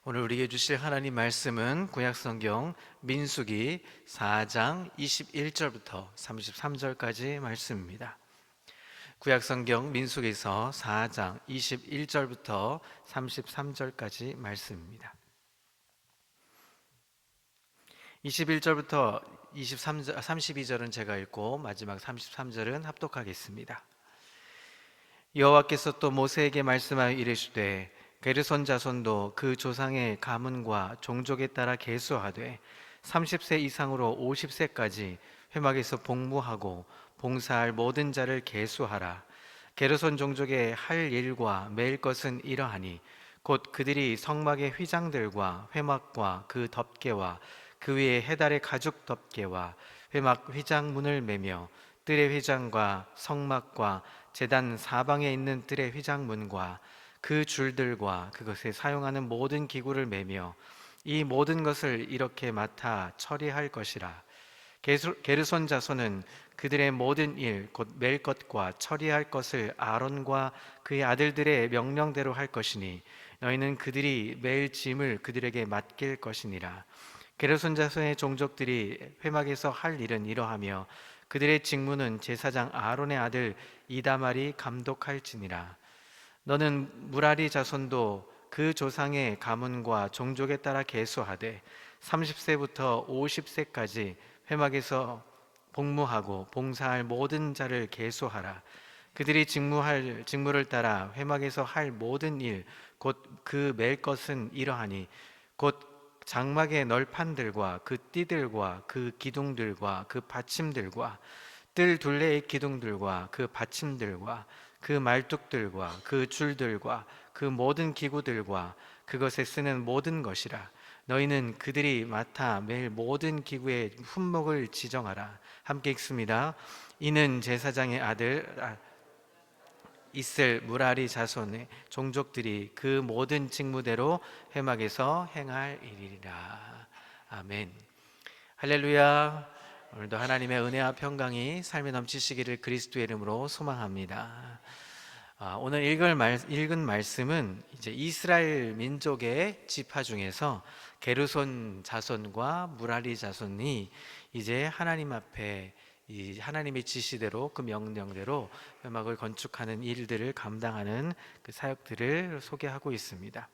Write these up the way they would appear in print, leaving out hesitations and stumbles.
오늘 우리에게 주실 하나님 말씀은 구약성경 민수기 4장 21절부터 33절까지 말씀입니다. 구약성경 민수기서 4장 21절부터 33절까지 말씀입니다. 21절부터 32절은 제가 읽고 마지막 33절은 합독하겠습니다. 여호와께서 또 모세에게 말씀하여 이르시되 게르손 자손도 그 조상의 가문과 종족에 따라 계수하되 30세 이상으로 50세까지 회막에서 복무하고 봉사할 모든 자를 계수하라. 게르손 종족의 할 일과 매일 것은 이러하니 곧 그들이 성막의 휘장들과 회막과 그 덮개와 그 위에 해달의 가죽 덮개와 회막 휘장문을 매며 뜰의 휘장과 성막과 제단 사방에 있는 뜰의 휘장문과 그 줄들과 그것에 사용하는 모든 기구를 매며 이 모든 것을 이렇게 맡아 처리할 것이라. 게르손 자손은 그들의 모든 일 곧 맬 것과 처리할 것을 아론과 그의 아들들의 명령대로 할 것이니 너희는 그들이 맬 짐을 그들에게 맡길 것이니라. 게르손 자손의 종족들이 회막에서 할 일은 이러하며 그들의 직무는 제사장 아론의 아들 이다말이 감독할지니라. 너는 무라리 자손도 그 조상의 가문과 종족에 따라 계수하되 30세부터 50세까지 회막에서 복무하고 봉사할 모든 자를 계수하라. 그들이 직무를 따라 회막에서 할 모든 일 곧 그 맬 것은 이러하니 곧 장막의 널판들과 그 띠들과 그 기둥들과 그 받침들과 뜰 둘레의 기둥들과 그 받침들과 그 말뚝들과 그 줄들과 그 모든 기구들과 그것에 쓰는 모든 것이라. 너희는 그들이 맡아 매일 모든 기구의 품목을 지정하라. 함께 읽습니다. 이는 제사장의 아들 있을 무라리 자손의 종족들이 그 모든 직무대로 회막에서 행할 일이라. 아멘. 할렐루야. 오늘도 하나님의 은혜와 평강이 삶에 넘치시기를 그리스도의 이름으로 소망합니다. 오늘 읽은 말씀은 이제 이스라엘 민족의 지파 중에서 게르손 자손과 무라리 자손이 이제 하나님 앞에 이 하나님의 지시대로 그 명령대로 회막을 건축하는 일들을 감당하는 그 사역들을 소개하고 있습니다.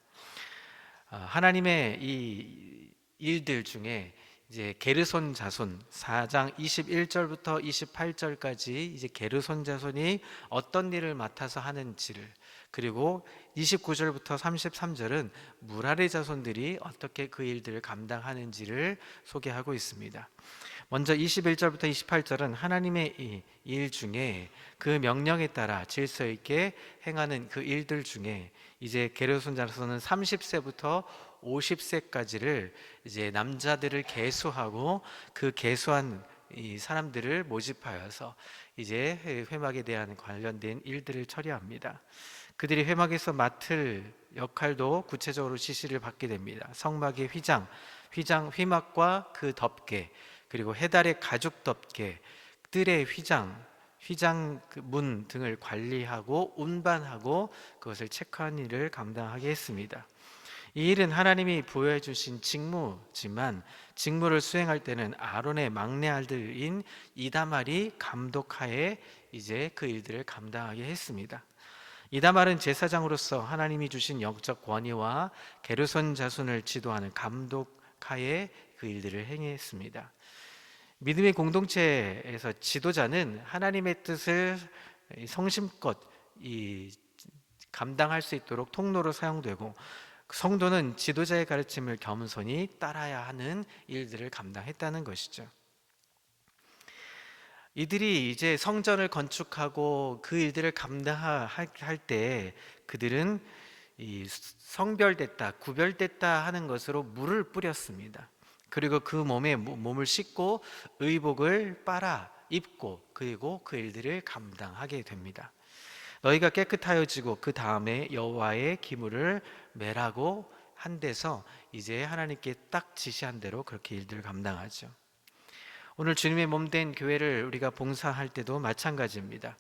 하나님의 이 일들 중에 이제 게르손 자손 4장 21절부터 28절까지 이제 게르손 자손이 어떤 일을 맡아서 하는지를, 그리고 29절부터 33절은 무라리 자손들이 어떻게 그 일들을 감당하는지를 소개하고 있습니다. 먼저 21절부터 28절은 하나님의 이 일 중에 그 명령에 따라 질서 있게 행하는 그 일들 중에 이제 게르손 자손은 30세부터 50세까지를 이제 남자들을 계수하고 그 계수한 이 사람들을 모집하여서 이제 회막에 대한 관련된 일들을 처리합니다. 그들이 회막에서 맡을 역할도 구체적으로 지시를 받게 됩니다. 성막의 휘막과 그 덮개, 그리고 해달의 가죽 덮개, 뜰의 휘장 문 등을 관리하고 운반하고 그것을 체크한 일을 감당하게 했습니다. 이 일은 하나님이 부여해 주신 직무지만 직무를 수행할 때는 아론의 막내 아들인 이다말이 감독하에 이제 그 일들을 감당하게 했습니다. 이다말은 제사장으로서 하나님이 주신 영적 권위와 게르손 자손을 지도하는 감독하에 그 일들을 행했습니다. 믿음의 공동체에서 지도자는 하나님의 뜻을 성심껏 감당할 수 있도록 통로로 사용되고, 성도는 지도자의 가르침을 겸손히 따라야 하는 일들을 감당했다는 것이죠. 이들이 이제 성전을 건축하고 그 일들을 감당할 때 그들은 성별됐다, 구별됐다 하는 것으로 물을 뿌렸습니다. 그리고 그 몸을 씻고 의복을 빨아 입고 그리고 그 일들을 감당하게 됩니다. 너희가 깨끗하여지고 그 다음에 여호와의 기물을 매라고 한 데서 이제 하나님께 딱 지시한 대로 그렇게 일들을 감당하죠. 오늘 주님의 몸된 교회를 우리가 봉사할 때도 마찬가지입니다.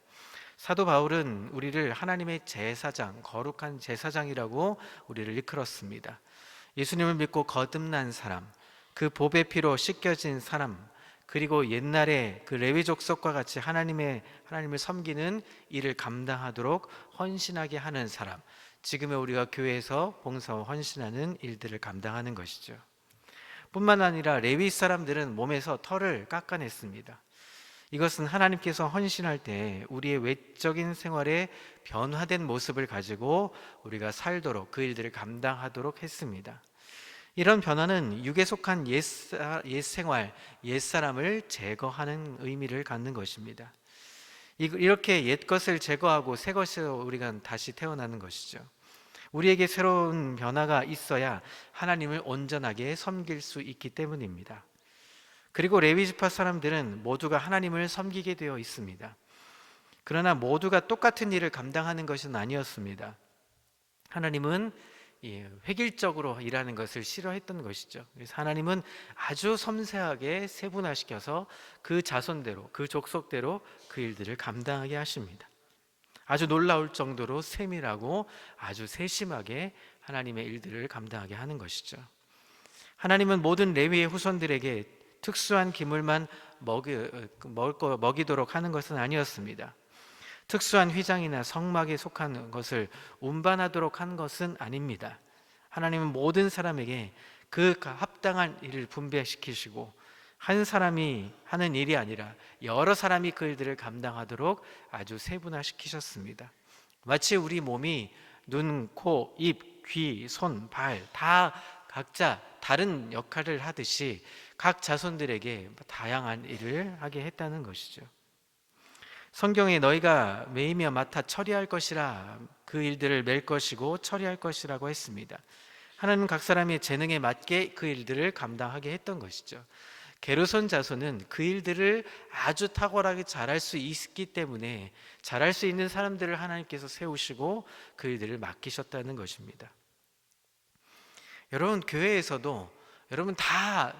사도 바울은 우리를 하나님의 제사장, 거룩한 제사장이라고 우리를 일컬었습니다. 예수님을 믿고 거듭난 사람, 그 보배 피로 씻겨진 사람, 그리고 옛날에 그 레위 족속과 같이 하나님을 섬기는 일을 감당하도록 헌신하게 하는 사람, 지금의 우리가 교회에서 봉사와 헌신하는 일들을 감당하는 것이죠. 뿐만 아니라 레위 사람들은 몸에서 털을 깎아냈습니다. 이것은 하나님께서 헌신할 때 우리의 외적인 생활에 변화된 모습을 가지고 우리가 살도록 그 일들을 감당하도록 했습니다. 이런 변화는 육에 속한 옛 생활, 옛 사람을 제거하는 의미를 갖는 것입니다. 이렇게 옛 것을 제거하고 새 것으로 우리가 다시 태어나는 것이죠. 우리에게 새로운 변화가 있어야 하나님을 온전하게 섬길 수 있기 때문입니다. 그리고 레위 지파 사람들은 모두가 하나님을 섬기게 되어 있습니다. 그러나 모두가 똑같은 일을 감당하는 것은 아니었습니다. 하나님은 획일적으로 일하는 것을 싫어했던 것이죠. 그래서 하나님은 아주 섬세하게 세분화시켜서 그 자손대로, 그 족속대로 그 일들을 감당하게 하십니다. 아주 놀라울 정도로 세밀하고 아주 세심하게 하나님의 일들을 감당하게 하는 것이죠. 하나님은 모든 레위의 후손들에게 특수한 기물만 먹이도록 하는 것은 아니었습니다. 특수한 휘장이나 성막에 속한 것을 운반하도록 한 것은 아닙니다. 하나님은 모든 사람에게 그 합당한 일을 분배시키시고 한 사람이 하는 일이 아니라 여러 사람이 그 일들을 감당하도록 아주 세분화시키셨습니다. 마치 우리 몸이 눈, 코, 입, 귀, 손, 발 다 각자 다른 역할을 하듯이 각 자손들에게 다양한 일을 하게 했다는 것이죠. 성경에 너희가 매이며 맡아 처리할 것이라, 그 일들을 맬 것이고 처리할 것이라고 했습니다. 하나님은 각 사람의 재능에 맞게 그 일들을 감당하게 했던 것이죠. 게르손 자손은 그 일들을 아주 탁월하게 잘할 수 있기 때문에 잘할 수 있는 사람들을 하나님께서 세우시고 그 일들을 맡기셨다는 것입니다. 여러분, 교회에서도 여러분 다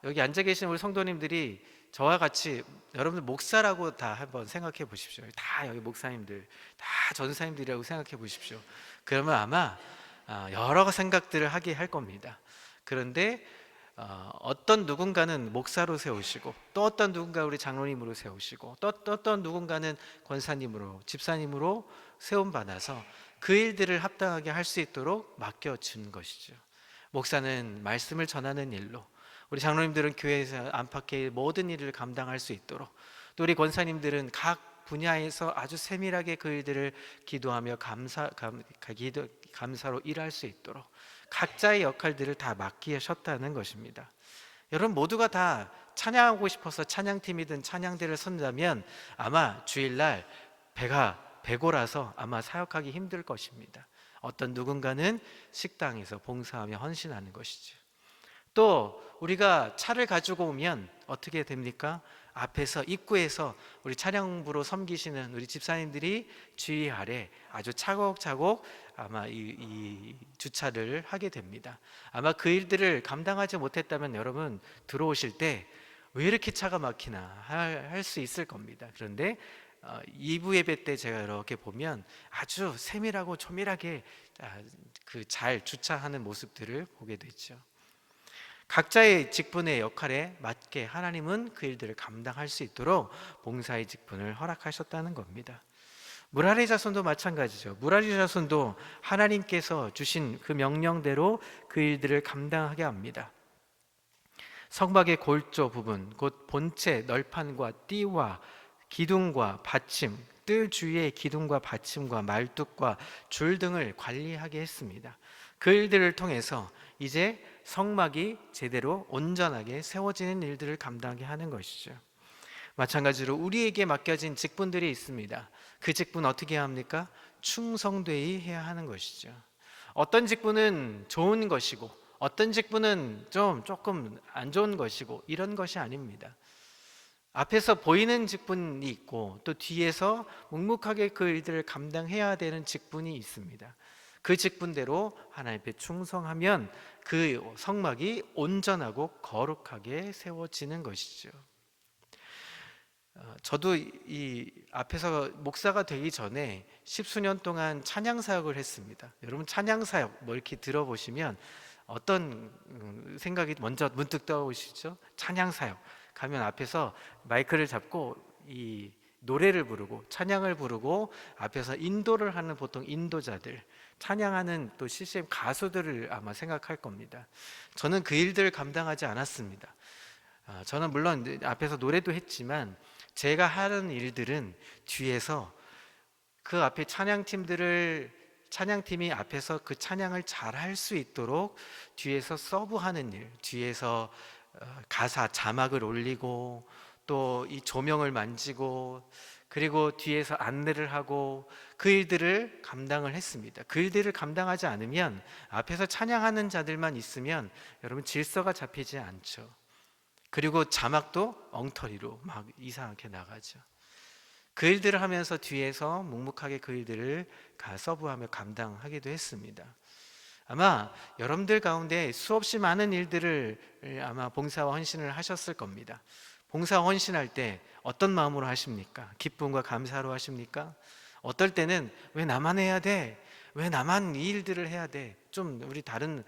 여기 앉아 계신 우리 성도님들이 저와 같이 여러분들 목사라고 다 한번 생각해 보십시오. 다 여기 목사님들, 다 전사님들이라고 생각해 보십시오. 그러면 아마 여러 생각들을 하게 할 겁니다. 그런데 어떤 누군가는 목사로 세우시고, 또 어떤 누군가 우리 장로님으로 세우시고, 또 어떤 누군가는 권사님으로, 집사님으로 세움 받아서 그 일들을 합당하게 할 수 있도록 맡겨준 것이죠. 목사는 말씀을 전하는 일로, 우리 장로님들은 교회에서 안팎의 모든 일을 감당할 수 있도록, 또 우리 권사님들은 각 분야에서 아주 세밀하게 그 일들을 기도하며 감사로 일할 수 있도록 각자의 역할들을 다 맡기셨다는 것입니다. 여러분 모두가 다 찬양하고 싶어서 찬양팀이든 찬양대를 선다면 아마 주일날 배가 배고라서 아마 사역하기 힘들 것입니다. 어떤 누군가는 식당에서 봉사하며 헌신하는 것이죠. 또 우리가 차를 가지고 오면 어떻게 됩니까? 앞에서 입구에서 우리 차량부로 섬기시는 우리 집사님들이 주의 아래 아주 차곡차곡 아마 이 주차를 하게 됩니다. 아마 그 일들을 감당하지 못했다면 여러분 들어오실 때 왜 이렇게 차가 막히나 할 수 있을 겁니다. 그런데 2부 예배 때 제가 이렇게 보면 아주 세밀하고 조밀하게 그 잘 주차하는 모습들을 보게 되죠. 각자의 직분의 역할에 맞게 하나님은 그 일들을 감당할 수 있도록 봉사의 직분을 허락하셨다는 겁니다. 무라리 자손도 마찬가지죠. 무라리 자손도 하나님께서 주신 그 명령대로 그 일들을 감당하게 합니다. 성막의 골조 부분, 곧 본체 널판과 띠와 기둥과 받침, 뜰 주위의 기둥과 받침과 말뚝과 줄 등을 관리하게 했습니다. 그 일들을 통해서 이제 성막이 제대로 온전하게 세워지는 일들을 감당하게 하는 것이죠. 마찬가지로 우리에게 맡겨진 직분들이 있습니다. 그 직분 어떻게 해야 합니까? 충성되이 해야 하는 것이죠. 어떤 직분은 좋은 것이고 어떤 직분은 조금 안 좋은 것이고 이런 것이 아닙니다. 앞에서 보이는 직분이 있고 또 뒤에서 묵묵하게 그 일들을 감당해야 되는 직분이 있습니다. 그 직분대로 하나님 앞에 충성하면 그 성막이 온전하고 거룩하게 세워지는 것이죠. 저도 이 앞에서 목사가 되기 전에 10수년 동안 찬양 사역을 했습니다. 여러분 찬양 사역 뭐 이렇게 들어보시면 어떤 생각이 먼저 문득 떠오르시죠? 찬양 사역 가면 앞에서 마이크를 잡고 이 노래를 부르고 찬양을 부르고 앞에서 인도를 하는 보통 인도자들, 찬양하는 또 CCM 가수들을 아마 생각할 겁니다. 저는 그 일들을 감당하지 않았습니다. 저는 물론 앞에서 노래도 했지만 제가 하는 일들은 뒤에서 그 앞에 찬양팀이 앞에서 그 찬양을 잘 할 수 있도록 뒤에서 서브하는 일, 뒤에서 가사 자막을 올리고 또 이 조명을 만지고 그리고 뒤에서 안내를 하고 그 일들을 감당을 했습니다. 그 일들을 감당하지 않으면 앞에서 찬양하는 자들만 있으면 여러분 질서가 잡히지 않죠. 그리고 자막도 엉터리로 막 이상하게 나가죠. 그 일들을 하면서 뒤에서 묵묵하게 그 일들을 서브하며 감당하기도 했습니다. 아마 여러분들 가운데 수없이 많은 일들을 아마 봉사와 헌신을 하셨을 겁니다. 봉사 헌신할 때 어떤 마음으로 하십니까? 기쁨과 감사로 하십니까? 어떨 때는 왜 나만 해야 돼? 왜 나만 이 일들을 해야 돼? 좀 우리 다른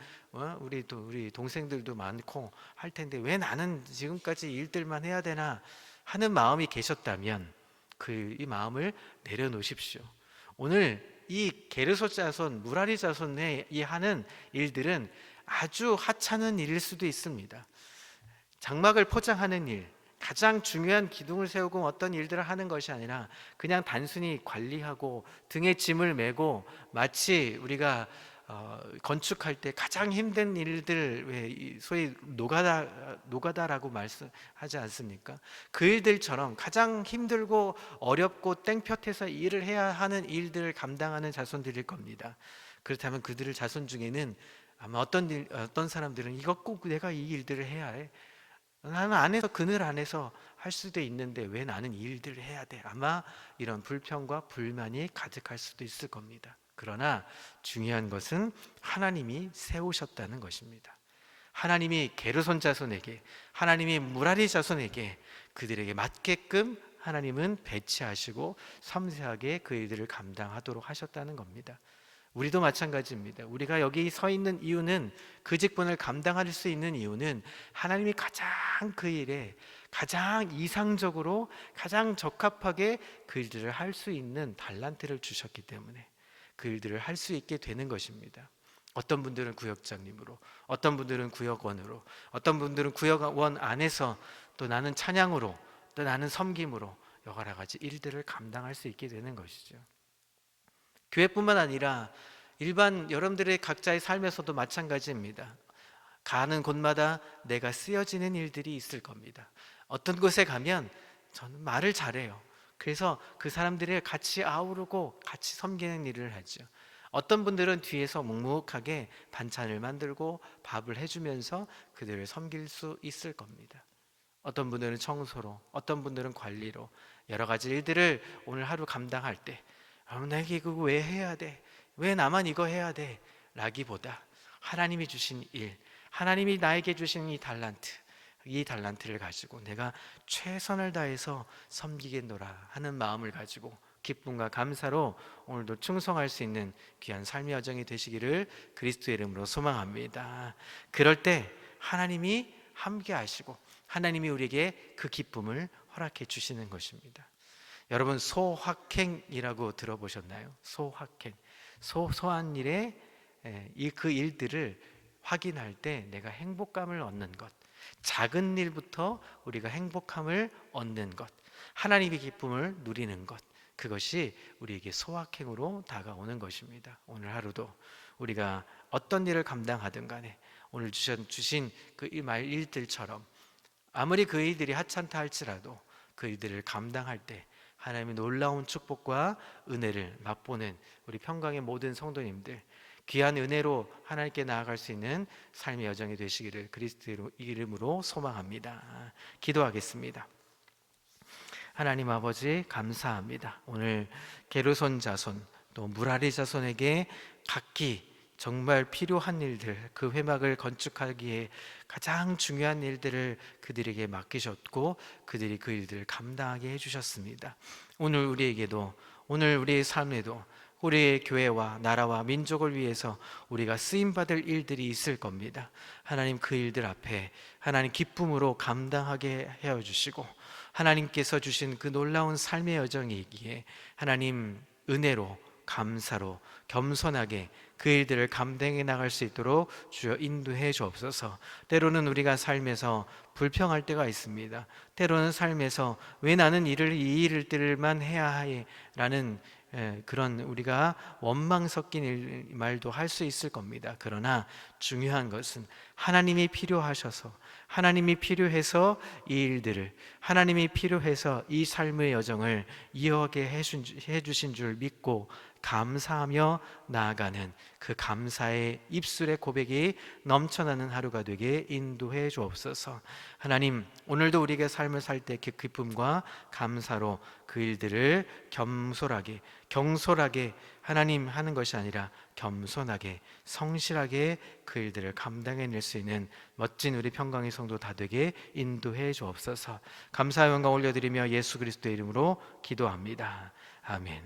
우리 동생들도 많고 할 텐데 왜 나는 지금까지 이 일들만 해야 되나 하는 마음이 계셨다면 이 마음을 내려놓으십시오. 오늘 이 게르소 자손, 무라리 자손의 이 하는 일들은 아주 하찮은 일일 수도 있습니다. 장막을 포장하는 일, 가장 중요한 기둥을 세우고 어떤 일들을 하는 것이 아니라 그냥 단순히 관리하고 등에 짐을 메고 마치 우리가 건축할 때 가장 힘든 일들, 소위 노가다라고 말씀하지 않습니까? 그 일들처럼 가장 힘들고 어렵고 땡볕에서 일을 해야 하는 일들을 감당하는 자손들일 겁니다. 그렇다면 그들의 자손 중에는 아마 어떤 사람들은 이거 꼭 내가 이 일들을 해야 해. 나는 그늘 안에서 할 수도 있는데 왜 나는 이 일들을 해야 돼? 아마 이런 불평과 불만이 가득할 수도 있을 겁니다. 그러나 중요한 것은 하나님이 세우셨다는 것입니다. 하나님이 게르손 자손에게, 하나님이 무라리 자손에게 그들에게 맞게끔 하나님은 배치하시고 섬세하게 그 일들을 감당하도록 하셨다는 겁니다. 우리도 마찬가지입니다. 우리가 여기 서 있는 이유는, 그 직분을 감당할 수 있는 이유는 하나님이 가장 그 일에 가장 이상적으로 가장 적합하게 그 일들을 할 수 있는 달란트를 주셨기 때문에 그 일들을 할 수 있게 되는 것입니다. 어떤 분들은 구역장님으로, 어떤 분들은 구역원으로, 어떤 분들은 구역원 안에서 또 나는 찬양으로, 또 나는 섬김으로 여러 가지 일들을 감당할 수 있게 되는 것이죠. 교회뿐만 아니라 일반 여러분들의 각자의 삶에서도 마찬가지입니다. 가는 곳마다 내가 쓰여지는 일들이 있을 겁니다. 어떤 곳에 가면 저는 말을 잘해요. 그래서 그 사람들을 같이 아우르고 같이 섬기는 일을 하죠. 어떤 분들은 뒤에서 묵묵하게 반찬을 만들고 밥을 해주면서 그들을 섬길 수 있을 겁니다. 어떤 분들은 청소로, 어떤 분들은 관리로 여러 가지 일들을 오늘 하루 감당할 때 내게 그거 왜 해야 돼? 왜 나만 이거 해야 돼? 라기보다 하나님이 주신 일, 하나님이 나에게 주신 이 달란트를 가지고 내가 최선을 다해서 섬기겠노라 하는 마음을 가지고 기쁨과 감사로 오늘도 충성할 수 있는 귀한 삶의 여정이 되시기를 그리스도의 이름으로 소망합니다. 그럴 때 하나님이 함께 하시고 하나님이 우리에게 그 기쁨을 허락해 주시는 것입니다. 여러분, 소확행이라고 들어보셨나요? 소확행. 소소한 일에 그 일들을 확인할 때 내가 행복감을 얻는 것, 작은 일부터 우리가 행복함을 얻는 것, 하나님의 기쁨을 누리는 것, 그것이 우리에게 소확행으로 다가오는 것입니다. 오늘 하루도 우리가 어떤 일을 감당하든 간에 오늘 주신 그 일들처럼 아무리 그 일들이 하찮다 할지라도 그 일들을 감당할 때 하나님의 놀라운 축복과 은혜를 맛보는 우리 평강의 모든 성도님들, 귀한 은혜로 하나님께 나아갈 수 있는 삶의 여정이 되시기를 그리스도의 이름으로 소망합니다. 기도하겠습니다. 하나님 아버지, 감사합니다. 오늘 게르손 자손 또 무라리 자손에게 각기 정말 필요한 일들, 그 회막을 건축하기에 가장 중요한 일들을 그들에게 맡기셨고 그들이 그 일들을 감당하게 해주셨습니다. 오늘 우리에게도, 오늘 우리의 삶에도 우리의 교회와 나라와 민족을 위해서 우리가 쓰임받을 일들이 있을 겁니다. 하나님, 그 일들 앞에 하나님 기쁨으로 감당하게 해주시고, 하나님께서 주신 그 놀라운 삶의 여정이기에 하나님 은혜로, 감사로, 겸손하게 그 일들을 감당해 나갈 수 있도록 주여 인도해 주옵소서. 때로는 우리가 삶에서 불평할 때가 있습니다. 때로는 삶에서 왜 나는 이 일들만 해야 해? 라는 그런 우리가 원망 섞인 말도 할 수 있을 겁니다. 그러나 중요한 것은 하나님이 필요하셔서, 하나님이 필요해서 이 일들을, 하나님이 필요해서 이 삶의 여정을 이어가게 해주신 줄 믿고 감사하며 나아가는 그 감사의 입술의 고백이 넘쳐나는 하루가 되게 인도해 주옵소서. 하나님, 오늘도 우리에게 삶을 살 때 기쁨과 감사로 그 일들을 겸손하게, 경솔하게 하나님 하는 것이 아니라 겸손하게, 성실하게 그 일들을 감당해낼 수 있는 멋진 우리 평강의 성도 다 되게 인도해 주옵소서. 감사의 영광 올려드리며 예수 그리스도의 이름으로 기도합니다. 아멘.